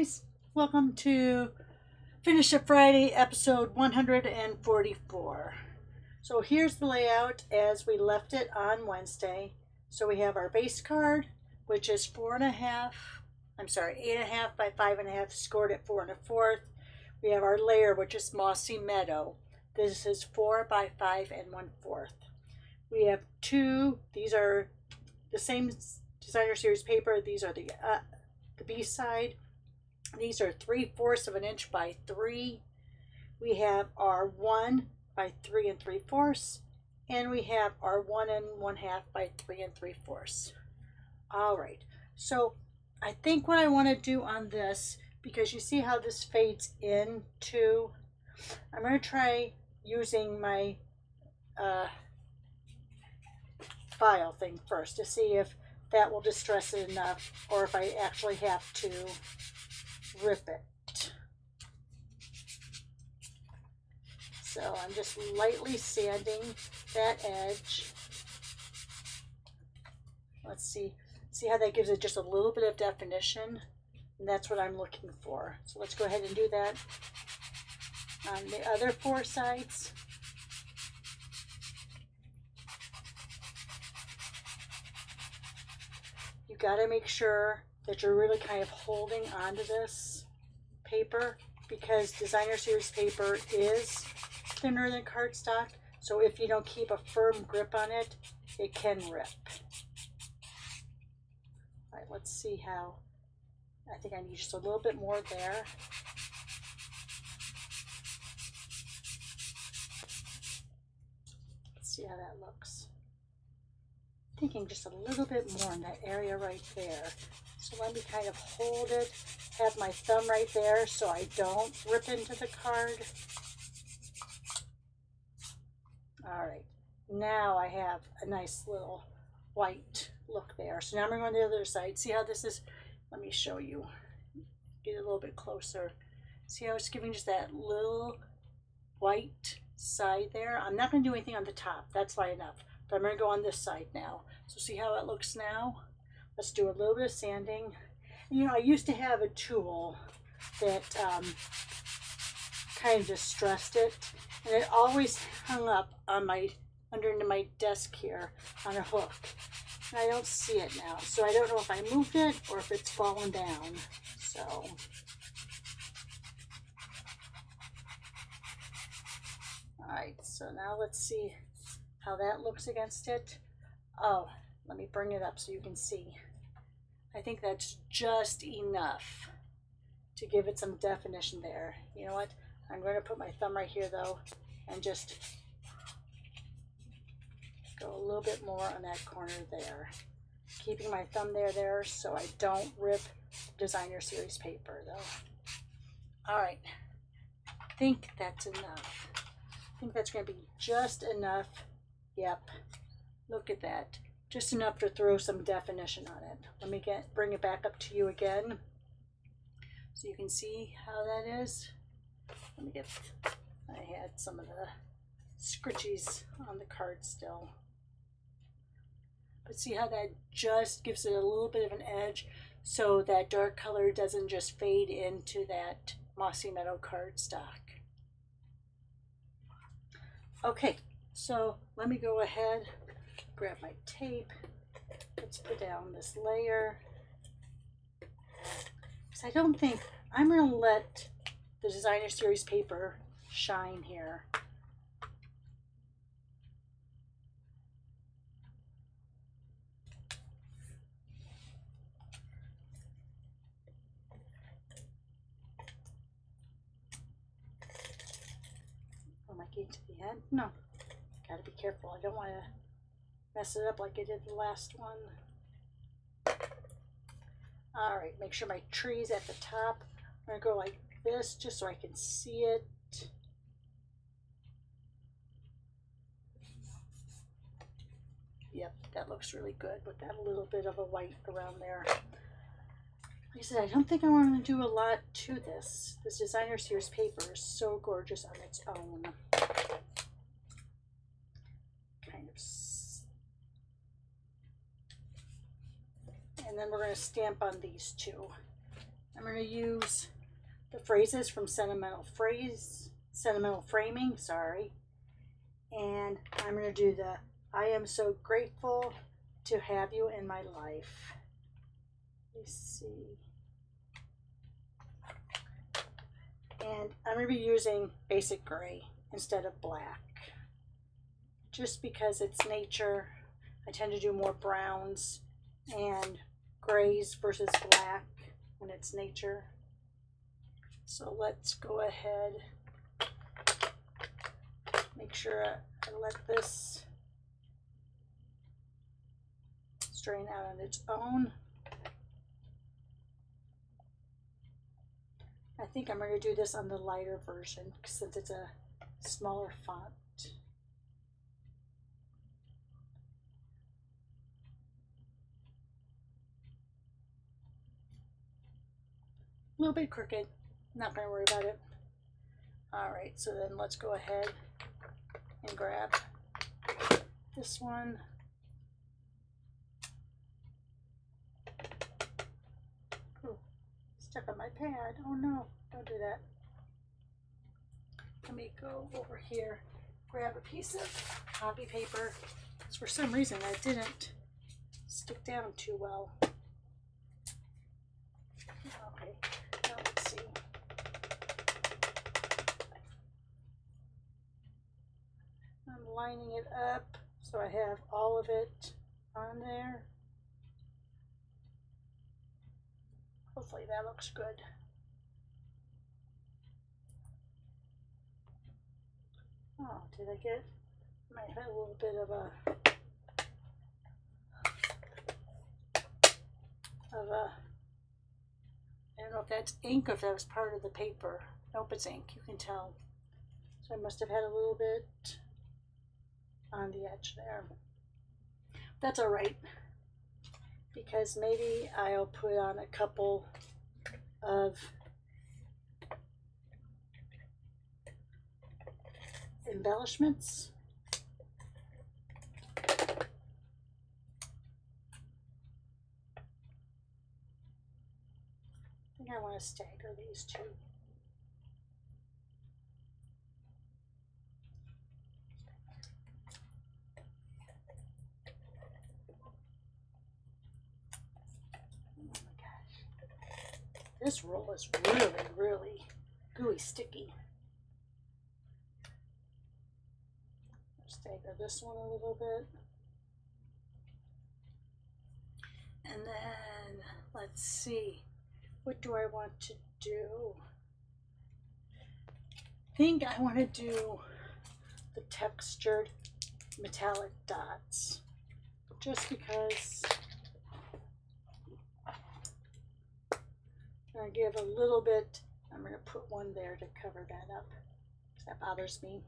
guys, welcome to Finish It Friday episode 144. So here's the layout as we left it on Wednesday. So we have our base card, which is 8.5 by 5.5, scored at 4 1/4. We have our layer, which is Mossy Meadow. This is 4 by 5 1/4. We have two, these are the same designer series paper. These are the B side. These are 3/4 of an inch by 3. We have our 1 by 3 3/4, and we have our 1 1/2 by 3 3/4. All right, so I think what I want to do on this, because you see how this fades into, I'm going to try using my file thing first to see if that will distress it enough, or if I actually have to rip it. So I'm just lightly sanding that edge. Let's see how that gives it just a little bit of definition, and that's what I'm looking for. So let's go ahead and do that on the other 4 sides. You got to make sure that you're really kind of holding onto this paper, because designer series paper is thinner than cardstock. So if you don't keep a firm grip on it, it can rip. All right, let's see how. I think I need just a little bit more there. Let's see how that looks. Thinking just a little bit more in that area right there. So let me kind of hold it, have my thumb right there so I don't rip into the card. All right, now I have a nice little white look there. So now I'm going to go on the other side. See how this is? Let me show you. Get a little bit closer. See how it's giving just that little white side there? I'm not going to do anything on the top. That's fine enough. But I'm going to go on this side now. So see how it looks now? Let's do a little bit of sanding. You know, I used to have a tool that kind of distressed it, and it always hung up on under my desk here on a hook. And I don't see it now, so I don't know if I moved it or if it's fallen down. So all right, so now let's see how that looks against it. Oh, let me bring it up so you can see. I think that's just enough to give it some definition there. You know what? I'm going to put my thumb right here though, and just go a little bit more on that corner there. Keeping my thumb there so I don't rip designer series paper though. All right, I think that's enough. I think that's going to be just enough. Yep, look at that. Just enough to throw some definition on it. Let me bring it back up to you again so you can see how that is. Let me get, I had some of the scritchies on the card still. But see how that just gives it a little bit of an edge, so that dark color doesn't just fade into that Mossy Meadow cardstock. Okay, so let me go ahead, grab my tape. Let's put down this layer. Because I don't think, I'm going to let the designer series paper shine here. Am I getting to the end? No. Got to be careful. I don't want to mess it up like I did the last one. All right, make sure my tree's at the top. I'm going to go like this just so I can see it. Yep, that looks really good with that little bit of a white around there. Like I said, I don't think I want to do a lot to this. This designer series paper is so gorgeous on its own. Kind of. And then we're going to stamp on these two. I'm I'm going to use the phrases from Sentimental Framing, sorry. And I'm going to do the I am so grateful to have you in my life. Let's see. And I'm going to be using basic gray instead of black. Just because it's nature, I tend to do more browns and grays versus black when it's nature. So let's go ahead, make sure I let this strain out on its own. I think I'm going to do this on the lighter version since it's a smaller font. A little bit crooked, not going to worry about it. Alright, so then let's go ahead and grab this one. Ooh, stuck on my pad. Oh no, don't do that. Let me go over here, grab a piece of copy paper, because for some reason that didn't stick down too well. Okay, now let's see. I'm lining it up so I have all of it on there. Hopefully that looks good. Oh, did I get? Might have a little bit of a I don't know if that's ink or if that was part of the paper. Nope, it's ink, you can tell. So I must have had a little bit on the edge there. That's all right, because maybe I'll put on a couple of embellishments. I think I want to stagger these two. Oh my gosh. This roll is really, really gooey sticky. Stagger this one a little bit. And then let's see, what do I want to do? I think I want to do the textured metallic dots, just because I'm going to give a little bit. I'm going to put one there to cover that up, because that bothers me.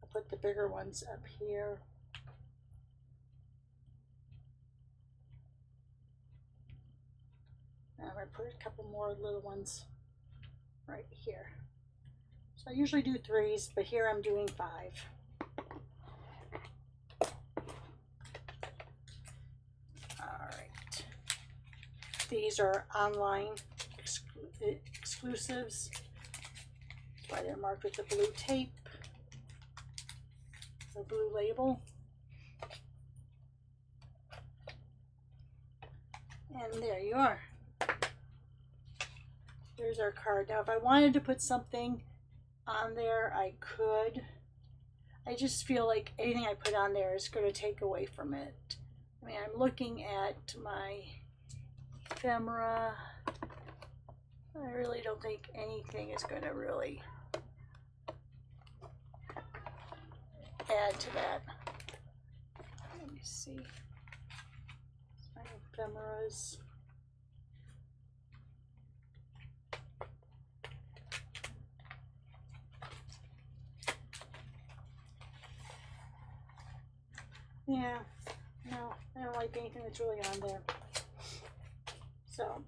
I'll put the bigger ones up here. And I'm going to put a couple more little ones right here. So I usually do 3s, but here I'm doing 5. Alright. These are online exclusives. That's why they're marked with the blue tape, the blue label. And there you are. There's our card. Now if I wanted to put something on there, I could. I just feel like anything I put on there is going to take away from it. I mean, I'm looking at my ephemera. I really don't think anything is going to really add to that. Let me see. My ephemeras. Yeah, no, I don't like anything that's really on there. So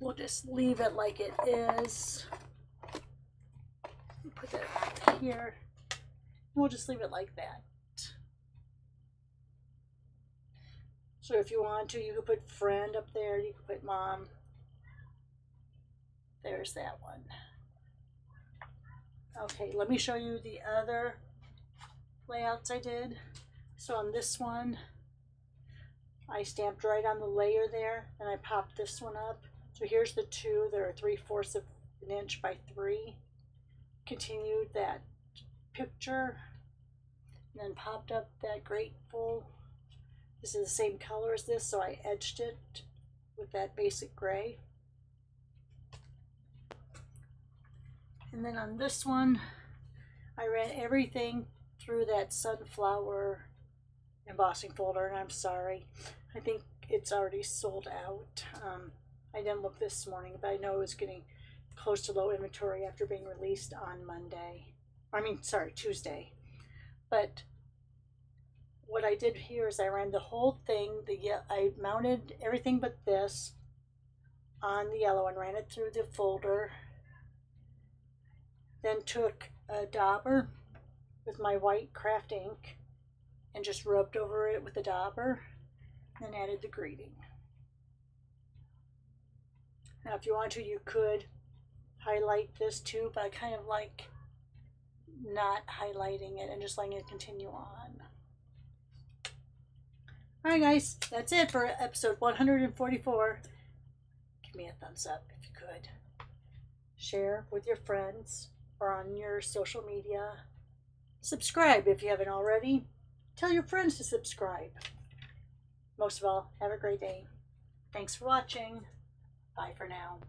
we'll just leave it like it is. Put that on here. We'll just leave it like that. So if you want to, you could put friend up there, you could put mom. there's that one. Okay, let me show you the other layouts I did. So on this one, I stamped right on the layer there, and I popped this one up. So here's the two that are 3/4 of an inch by 3. Continued that picture, and then popped up that grateful. This is the same color as this, so I edged it with that basic gray. And then on this one, I ran everything through that sunflower embossing folder, and I'm sorry, I think it's already sold out. I didn't look this morning, but I know it was getting close to low inventory after being released on Tuesday. But what I did here is I ran the whole thing, I mounted everything but this on the yellow and ran it through the folder. Then took a dauber with my white craft ink and just rubbed over it with the dauber, and added the greeting. Now if you want to, you could highlight this too, but I kind of like not highlighting it and just letting it continue on. Alright guys, that's it for episode 144. Give me a thumbs up if you could. Share with your friends or on your social media. Subscribe if you haven't already. Tell your friends to subscribe. Most of all, have a great day. Thanks for watching. Bye for now.